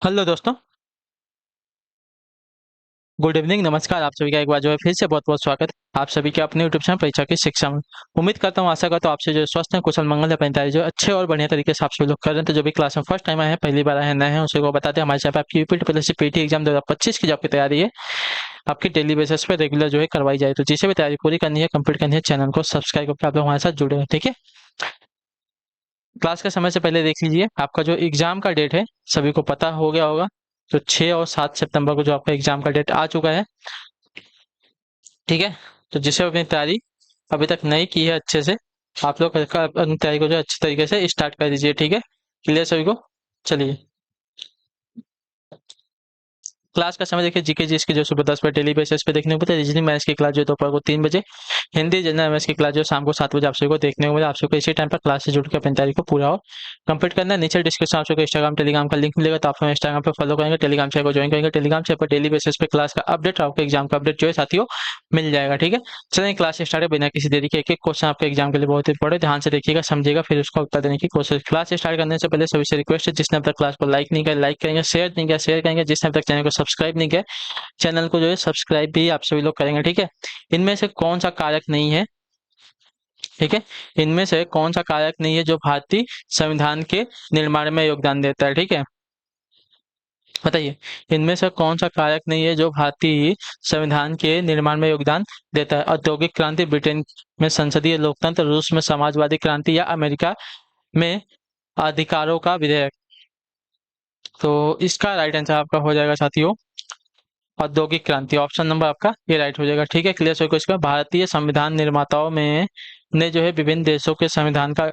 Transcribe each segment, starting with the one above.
Hello दोस्तों। Good evening, नमस्कार। आप सभी का एक बार जो है फिर से बहुत बहुत स्वागत है आप सभी के अपने यूट्यूब चैनल परीक्षा की शिक्षा में। उम्मीद करता हूँ, आशा करता हूँ आपसे जो है स्वस्थ है, कुशल मंगल है, अपनी तैयारी जो है अच्छे और बढ़िया तरीके से आप सभी लोग कर रहे हैं। तो जो भी क्लास में फर्स्ट टाइम आए हैं, पहली बार आए हैं, नए हैं, उसी को बताते हैं हमारे चैनल पे आपकी यूपी प्लस पीटी एग्जाम 2025 की जो आपकी तैयारी है आपकी डेली बेसिस पे रेगुलर जो है करवाई जाए। तो जिसे भी तैयारी पूरी करनी है, कंप्लीट करनी है, चैनल को सब्सक्राइब करके आप लोग हमारे साथ जुड़े हैं। ठीक है, क्लास के समय से पहले देख लीजिए, आपका जो एग्जाम का डेट है सभी को पता हो गया होगा। तो 6 और 7 सितंबर को जो आपका एग्जाम का डेट आ चुका है। ठीक है, तो जिसे अपनी तैयारी अभी तक नहीं की है अच्छे से, आप लोग अपनी तैयारी को जो अच्छे तरीके से स्टार्ट कर दीजिए। ठीक है, क्लियर सभी को। चलिए, क्लास का समय देखिए, जीके जीएस की जो सुबह 10 बजे डेली बेसिस पे देखने को मिलता है। रीजनिंग मैथ्स की क्लास जो है दोपहर को 3 बजे। हिंदी जनरल अवेयर्स की क्लास जो है शाम को 7 बजे आप सभी को देखने को मिला। आप सभी को इसी टाइम पर क्लास से जुड़ के अपनी तैयारी को पूरा और कंप्लीट करना है। नीचे डिस्क्रिप्शन आप सभी को इंस्टाग्राम टेलीग्राम का लिंक मिलेगा, तो आप हमें इंस्टाग्राम पे फॉलो करेंगे, टेलीग्राम चैनल को ज्वाइन करेंगे। टेलीग्राम चैनल पर डेली बेसिस पे क्लास का अपडेट, आपको एग्जाम का अपडेट जो है साथियों मिल जाएगा। ठीक है, चलिए क्लास स्टार्ट है बिना किसी देरी के। एक एक क्वेश्चन आपके एग्जाम के लिए बहुत इंपॉर्टेंट, ध्यान से देखिएगा, समझिएगा, फिर उसका उत्तर देने की कोशिश। क्लास स्टार्ट करने से पहले सभी से रिक्वेस्ट है, जिसने अब तक क्लास को लाइक नहीं किया लाइक करेंगे, शेयर नहीं किया शेयर करेंगे, जिसने अब तक चैनल को सब्सक्राइब नहीं किया चैनल को जो है सब्सक्राइब भी आप सभी लोग करेंगे। ठीक है, इनमें से कौन सा कारक नहीं है, ठीक है, इनमें से कौन सा कारक नहीं है जो भारतीय संविधान के निर्माण में योगदान देता है। ठीक है, बताइए, इनमें से कौन सा कारक नहीं है जो भारतीय संविधान के निर्माण में योगदान देता है। औद्योगिक क्रांति, ब्रिटेन में संसदीय लोकतंत्र, रूस में समाजवादी क्रांति, या अमेरिका में अधिकारों का विधेयक। तो इसका राइट आंसर आपका हो जाएगा साथियों औद्योगिक क्रांति। ऑप्शन नंबर आपका ये राइट हो जाएगा। ठीक है, क्लियर सो इसका भारतीय संविधान निर्माताओं में ने जो है विभिन्न देशों के संविधान का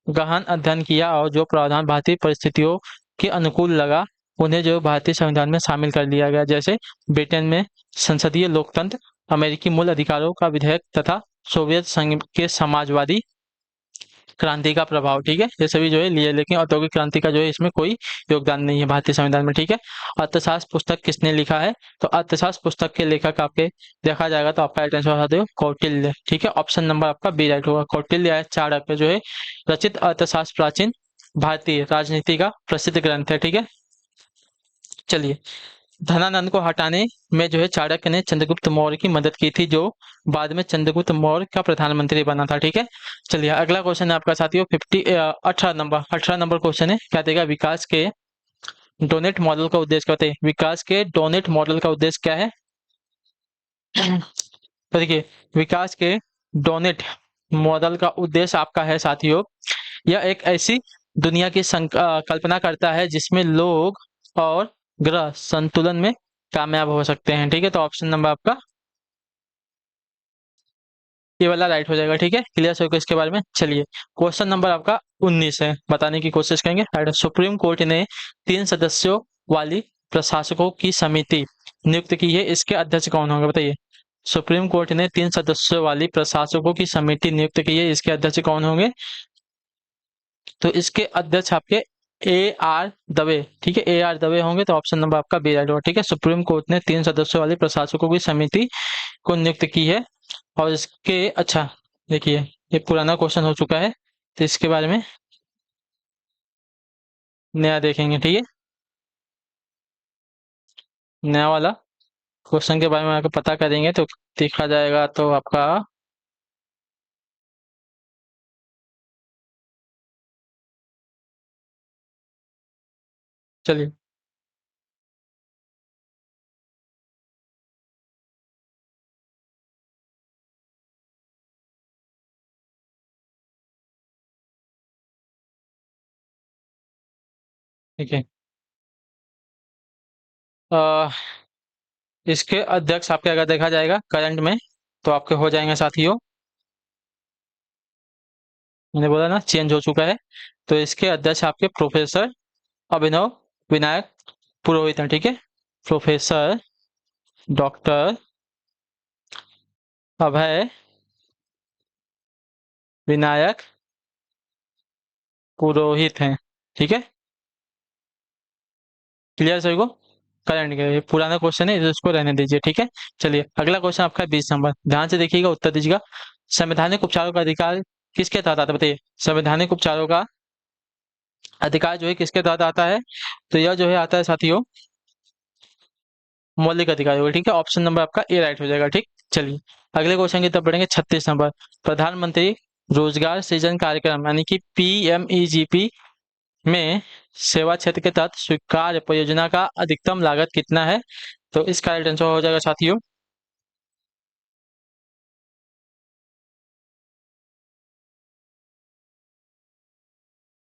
गहन अध्ययन किया, और जो प्रावधान भारतीय परिस्थितियों के अनुकूल लगा उन्हें जो भारतीय संविधान में शामिल कर लिया गया। जैसे ब्रिटेन में संसदीय लोकतंत्र, अमेरिकी मूल अधिकारों का विधेयक, तथा सोवियत संघ के समाजवादी क्रांति का प्रभाव। ठीक है, ये सभी जो है लिए, लेकिन औद्योगिक क्रांति का जो है इसमें कोई योगदान नहीं है भारतीय संविधान में। ठीक है, अर्थशास्त्र पुस्तक किसने लिखा है। तो अर्थशास्त्र पुस्तक के लेखक आपके देखा जाएगा तो आपका राइट आंसर बता दो कौटिल्य। ठीक है, ऑप्शन नंबर आपका बी राइट होगा। कौटिल्य या चाणक्य जो है रचित अर्थशास्त्र प्राचीन भारतीय राजनीति का प्रसिद्ध ग्रंथ है। ठीक है, चलिए, धनानंद को हटाने में जो है चाणक्य ने चंद्रगुप्त मौर्य की मदद की थी, जो बाद में चंद्रगुप्त मौर्य का प्रधानमंत्री बना था। ठीक है, चलिए अगला क्वेश्चन है आपका साथियों 18 नंबर क्वेश्चन है, क्या देगा, विकास के डोनेट मॉडल का उद्देश्य क्या होता है। विकास के डोनेट मॉडल का उद्देश्य क्या है। तो देखिए, विकास के डोनेट मॉडल का उद्देश्य आपका है साथियों, यह एक ऐसी दुनिया की कल्पना करता है जिसमें लोग और ग्रह संतुलन में कामयाब हो सकते हैं। ठीक है, तो ऑप्शन नंबर आपका ये वाला राइट हो जाएगा। ठीक है, क्लियर हो इसके बारे में। चलिए, क्वेश्चन नंबर आपका 19 है, बताने की कोशिश करेंगे। राइट, सुप्रीम कोर्ट ने 3 सदस्यों वाली प्रशासकों की समिति नियुक्त की है, इसके अध्यक्ष कौन होंगे बताइए। सुप्रीम कोर्ट ने 3 सदस्यों वाली प्रशासकों की समिति नियुक्त की है, इसके अध्यक्ष कौन होंगे। तो इसके अध्यक्ष आपके ए आर दवे। ठीक है, ए आर दवे होंगे, तो ऑप्शन नंबर आपका बी राइट होगा। ठीक है, सुप्रीम कोर्ट ने 3 सदस्यों वाली प्रशासकों की समिति को नियुक्त की है, और इसके अच्छा देखिए, ये पुराना क्वेश्चन हो चुका है, तो इसके बारे में नया देखेंगे। ठीक है, नया वाला क्वेश्चन के बारे में आपको पता करेंगे तो देखा जाएगा। तो आपका चलिए, ठीक है, अ, इसके अध्यक्ष आपके अगर देखा जाएगा करंट में, तो आपके हो जाएंगे साथियों, मैंने बोला ना चेंज हो चुका है। तो इसके अध्यक्ष आपके प्रोफेसर अभिनव विनायक पुरोहित हैं। ठीक है, प्रोफेसर डॉक्टर अभय विनायक पुरोहित हैं। ठीक है, क्लियर सभी को। करंट के ये पुराना क्वेश्चन है, इसको रहने दीजिए। ठीक है, चलिए अगला क्वेश्चन आपका 20 नंबर, ध्यान से देखिएगा, उत्तर दीजिएगा। संवैधानिक उपचारों का अधिकार किसके तहत आता है बताइए। संवैधानिक उपचारों का अधिकार जो है किसके तहत आता है, तो यह जो है आता है साथियों मौलिक अधिकार होगा। ठीक है, ऑप्शन नंबर आपका ए राइट हो जाएगा। ठीक, चलिए अगले क्वेश्चन की तरफ बढ़ेंगे। 36 नंबर, प्रधानमंत्री रोजगार सृजन कार्यक्रम यानी कि PMEGP में सेवा क्षेत्र के तहत स्वीकार्य परियोजना का अधिकतम लागत कितना है, तो इसका राइट आंसर हो जाएगा साथियों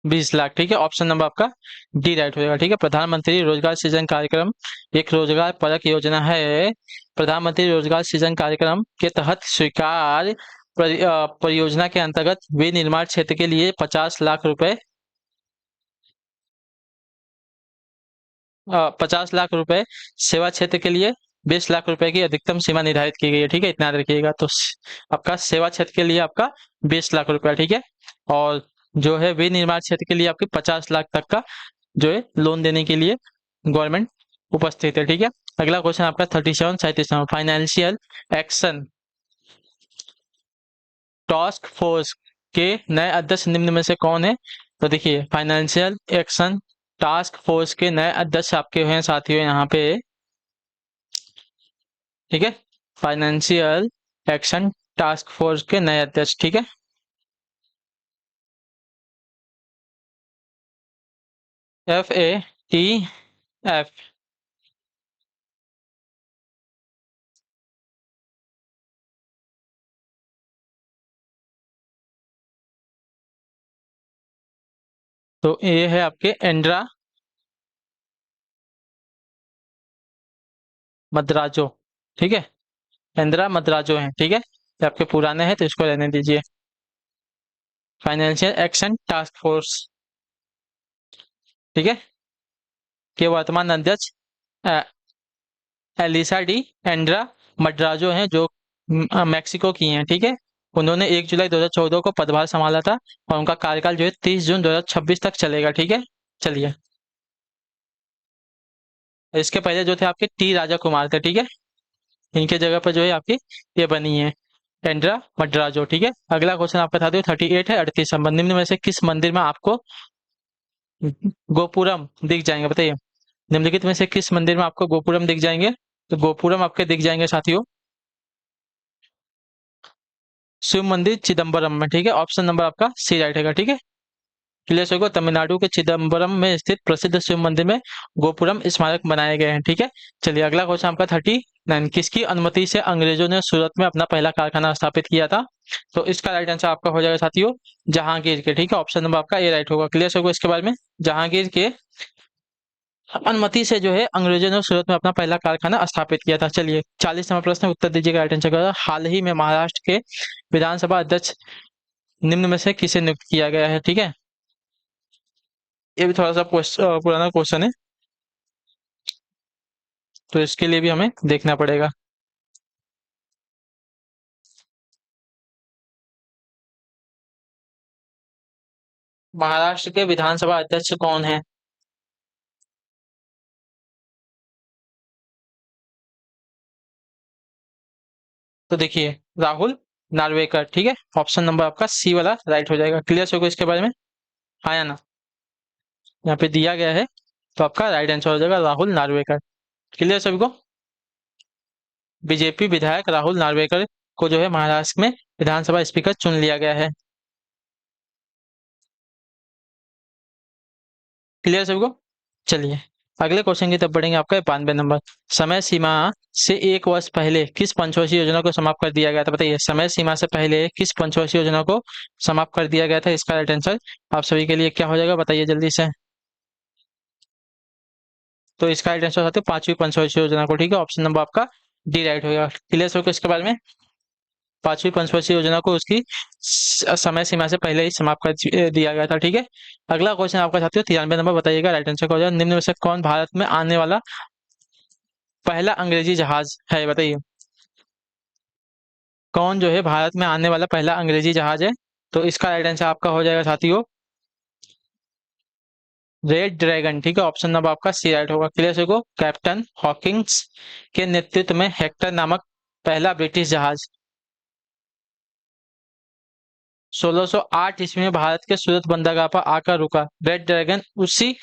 20 लाख। ठीक है, ऑप्शन नंबर आपका डी राइट हो जाएगा। ठीक है, प्रधानमंत्री रोजगार सृजन कार्यक्रम एक रोजगार परक योजना है। प्रधानमंत्री रोजगार सृजन कार्यक्रम के तहत स्वीकार परियोजना के अंतर्गत विनिर्माण क्षेत्र के लिए 50 लाख रुपए 50 लाख रुपए, सेवा क्षेत्र के लिए 20 लाख रुपए की अधिकतम सीमा निर्धारित की गई है। ठीक है, इतना याद रखिएगा। तो आपका सेवा क्षेत्र के लिए आपका 20 लाख रुपया। ठीक है, और जो है विनिर्माण क्षेत्र के लिए आपके 50 लाख तक का जो है लोन देने के लिए गवर्नमेंट उपस्थित है। ठीक है, अगला क्वेश्चन आपका 37 फाइनेंशियल एक्शन टास्क फोर्स के नए अध्यक्ष निम्न में से कौन है, तो देखिए फाइनेंशियल एक्शन टास्क फोर्स के नए अध्यक्ष आपके हैं साथियों यहाँ पे। ठीक है, फाइनेंशियल एक्शन टास्क फोर्स के नए अध्यक्ष। ठीक है, FATF। तो ये है आपके एंड्रा मद्राजो। ठीक है, एंड्रा मद्राजो हैं। ठीक है, ये आपके पुराने हैं तो इसको रहने दीजिए। फाइनेंशियल एक्शन टास्क फोर्स, ठीक है, के वर्तमान अध्यक्ष एलिसा डी एंड्रा मड्राजो हैं जो मैक्सिको की हैं। ठीक है, उन्होंने 1 जुलाई 2014 को पदभार संभाला था और उनका कार्यकाल जो है 30 जून 2026 तक चलेगा। ठीक है, चलिए इसके पहले जो थे आपके टी राजा कुमार थे। ठीक है, इनके जगह पर जो है आपकी ये बनी है एंड्रा मड्राजो। ठीक है, अगला क्वेश्चन आपका था 38 है 38 नंबर, निम्न में से किस मंदिर में आपको गोपुरम दिख जाएंगे, बताइए निम्नलिखित में से किस मंदिर में आपको गोपुरम दिख जाएंगे, तो गोपुरम आपके दिख जाएंगे साथियों शिव मंदिर चिदम्बरम में। ठीक है, ऑप्शन नंबर आपका सी राइट है। ठीक है, क्लियर होगा। तमिलनाडु के चिदम्बरम में स्थित प्रसिद्ध शिव मंदिर में गोपुरम स्मारक बनाए गए हैं। ठीक है, चलिए अगला क्वेश्चन आपका 39, किसकी अनुमति से अंग्रेजों ने सूरत में अपना पहला कारखाना स्थापित किया था, तो इसका राइट आंसर आपका हो जाएगा साथियों जहांगीर के। ठीक है, ऑप्शन नंबर आपका ए राइट होगा। क्लियर होगा इसके बारे में, जहांगीर के अनुमति से जो है अंग्रेजों ने सूरत में अपना पहला कारखाना स्थापित किया था। चलिए 40 नंबर प्रश्न उत्तर दीजिएगा राइट आंसर का। हाल ही में महाराष्ट्र के विधानसभा अध्यक्ष निम्न में से किसे नियुक्त किया गया है। ठीक है, ये भी थोड़ा सा पुराना क्वेश्चन है तो इसके लिए भी हमें देखना पड़ेगा। महाराष्ट्र के विधानसभा अध्यक्ष कौन है, तो देखिए राहुल नार्वेकर। ठीक है, ऑप्शन नंबर आपका सी वाला राइट हो जाएगा। क्लियर होगा इसके बारे में, आया ना, यहाँ पे दिया गया है तो आपका राइट आंसर हो जाएगा राहुल नार्वेकर। क्लियर सभी को। बीजेपी विधायक राहुल नार्वेकर को जो है महाराष्ट्र में विधानसभा स्पीकर चुन लिया गया है। क्लियर सभी को। चलिए अगले क्वेश्चन की तरफ बढ़ेंगे। आपका 92 नंबर, समय सीमा से 1 वर्ष पहले किस पंचवर्षीय योजना को समाप्त कर दिया गया था, बताइए समय सीमा से पहले किस पंचवर्षीय योजना को समाप्त कर दिया गया था, इसका राइट आंसर आप सभी के लिए क्या हो जाएगा, बताइए जल्दी से। तो इसका राइट आंसर होता है 5वीं पंचवर्षीय योजना को। ठीक है, ऑप्शन नंबर आपका डी राइट होगा। क्लियर हो इसके बारे में, 5वीं पंचवर्षीय योजना को उसकी समय सीमा से पहले ही समाप्त कर दिया गया था। ठीक है, अगला क्वेश्चन आपका साथियों 93 नंबर, बताइएगा राइट आंसर क्या हो जाएगा। निम्न में से कौन भारत में आने वाला पहला अंग्रेजी जहाज है, बताइए कौन जो है भारत में आने वाला पहला अंग्रेजी जहाज है, तो इसका राइट आंसर आपका हो जाएगा साथियों रेड ड्रैगन। ठीक है, ऑप्शन नंबर आपका सी राइट होगा। क्लियर को कैप्टन हॉकिंस के नेतृत्व में हेक्टर नामक पहला ब्रिटिश जहाज 1608 ईस्वी में भारत के सूरत बंदरगाह पर आकर रुका। रेड ड्रैगन उसी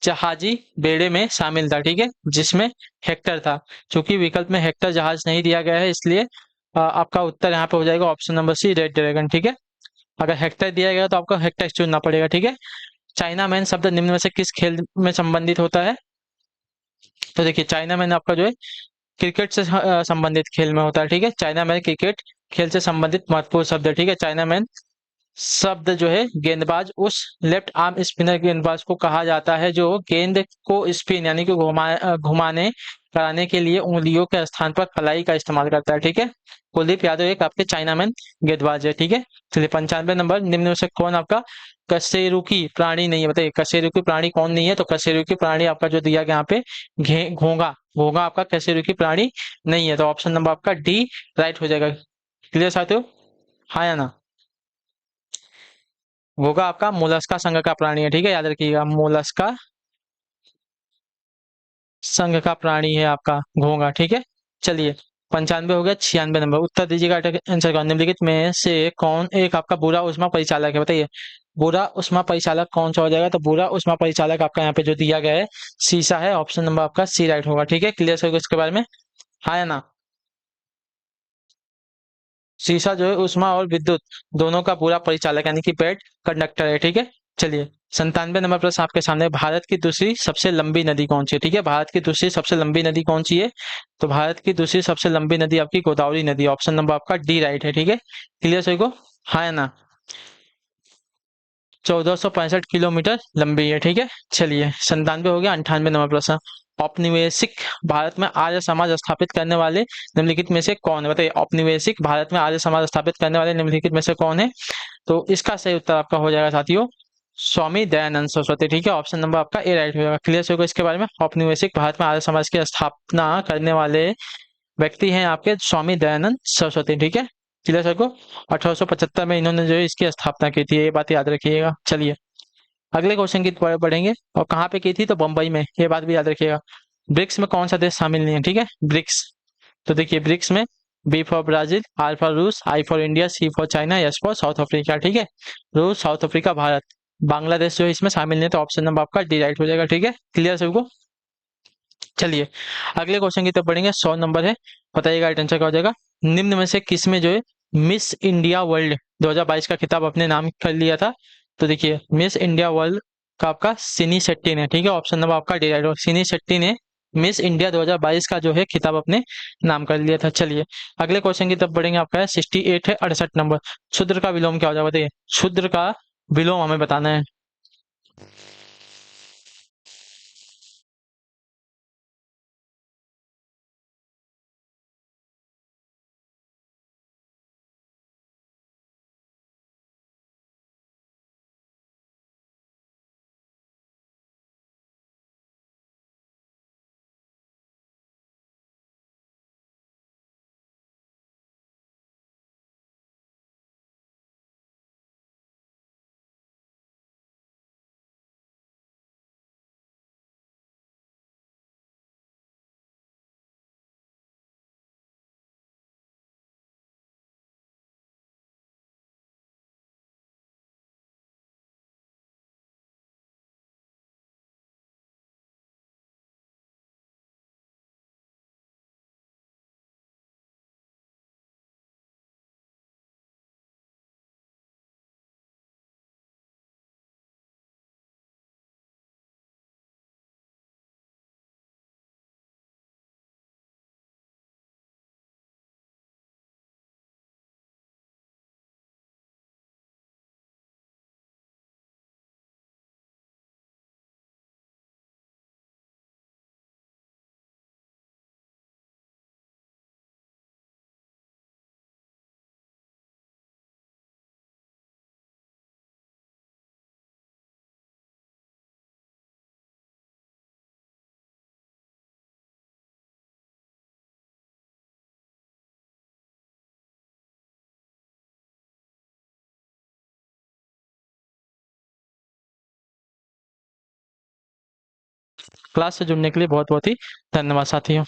जहाजी बेड़े में शामिल था, ठीक है, जिसमें हेक्टर था। चूंकि विकल्प में हेक्टर जहाज नहीं दिया गया है, इसलिए आपका उत्तर यहाँ पे हो जाएगा option number C, red dragon, ठीक है। अगर हेक्टर दिया गया तो आपको हेक्टर चुनना पड़ेगा, ठीक है। चाइना मैन शब्द निम्न में से किस खेल में संबंधित होता है? तो देखिए, चाइना मैन आपका जो है क्रिकेट से संबंधित खेल में होता है, ठीक है। चाइना मैन क्रिकेट खेल से संबंधित महत्वपूर्ण शब्द है, ठीक है। चाइना मैन शब्द जो है गेंदबाज, उस लेफ्ट आर्म स्पिनर गेंदबाज को कहा जाता है जो गेंद को स्पिन यानी कि घुमाने कराने के लिए उंगलियों के स्थान पर कलाई का इस्तेमाल करता है, ठीक है। कुलदीप यादव एक आपके चाइना मैन गेंदबाज है, ठीक है। चलिए 95 नंबर, निम्न में से कौन आपका कशेरुकी प्राणी नहीं है? बताइए कशेरुकी प्राणी कौन नहीं है? तो कशेरुकी प्राणी आपका जो दिया गया यहाँ पे घोंगा, घोंगा आपका कशेरुकी प्राणी नहीं है, तो ऑप्शन नंबर आपका डी राइट हो जाएगा। क्लियर साथियों, हाँ या ना? घोंगा आपका मोलस्का संघ का प्राणी है, ठीक है, याद रखिएगा, मोलस्का संघ का प्राणी है आपका घोंगा, ठीक है। चलिए 95 हो गया। 96 नंबर, उत्तर दीजिएगा आंसर का। निम्नलिखित में से कौन एक आपका बुरा उष्मा परिचालक है? बताइए बुरा उष्मा परिचालक कौन सा हो जाएगा? तो बुरा उष्मा परिचालक आपका यहाँ पे जो दिया गया है शीशा है, ऑप्शन नंबर आपका सी राइट होगा, ठीक है। क्लियर होगा इसके बारे में, हाँ या ना? शीशा जो है ऊष्मा और विद्युत दोनों का पूरा परिचालक यानी कि पेड कंडक्टर है, ठीक है। चलिए 97 नंबर प्रश्न आपके सामने, भारत की दूसरी सबसे लंबी नदी कौन सी है? ठीक है, भारत की दूसरी सबसे लंबी नदी कौन सी है? तो भारत की दूसरी सबसे लंबी नदी आपकी गोदावरी नदी, ऑप्शन नंबर आपका डी राइट है, ठीक है। क्लियर सही को, हाँ या ना? 1465 किलोमीटर लंबी है, ठीक है। चलिए 97 हो गया। 98 नंबर प्रश्न, औपनिवेशिक भारत में आर्य समाज स्थापित करने वाले निम्नलिखित में से कौन है? बताइए औपनिवेशिक भारत में आर्य समाज स्थापित करने वाले निम्नलिखित में से कौन है? तो इसका सही उत्तर आपका हो जाएगा साथियों स्वामी दयानंद सरस्वती, ठीक है। ऑप्शन नंबर आपका ए राइट हो जाएगा। क्लियर होगा इसके बारे में, औपनिवेशिक भारत में आर्य समाज की स्थापना करने वाले व्यक्ति हैं आपके स्वामी दयानंद सरस्वती, ठीक है। क्लियर सर को 1875 में इन्होंने जो है इसकी स्थापना की थी, ये बात याद रखिएगा। चलिए अगले क्वेश्चन की तरफ बढ़ेंगे, और कहाँ पे की थी? तो बंबई में, ये बात भी याद रखिएगा। ब्रिक्स में कौन सा देश शामिल नहीं है? ठीक है, ब्रिक्स। तो देखिए ब्रिक्स में B for Brazil, R for रूस, I for India, C for China, S for South Africa, ठीक है। रूस, साउथ अफ्रीका, भारत, बांग्लादेश जो है इसमें शामिल नहीं है, तो ऑप्शन नंबर आपका डी राइट हो जाएगा, ठीक है। क्लियर सबको? चलिए अगले क्वेश्चन की तरफ बढ़ेंगे। 100 नंबर है, बताइएगा राइट आंसर क्या हो जाएगा। निम्न में से किसमें जो है मिस इंडिया वर्ल्ड 2022 का खिताब अपने नाम कर लिया था? तो देखिए मिस इंडिया वर्ल्ड का आपका सिनी शेट्टी ने, ठीक है। ऑप्शन नंबर आपका डी राइट हो, सिनी शेट्टी ने मिस इंडिया 2022 का जो है खिताब अपने नाम कर लिया था। चलिए अगले क्वेश्चन की तरफ बढ़ेंगे, आपका है 68 है, 68 नंबर, क्षुद्र का विलोम क्या हो जाएगा? बताइए क्षुद्र का विलोम हमें बताना है। क्लास से जुड़ने के लिए बहुत बहुत ही धन्यवाद साथियों।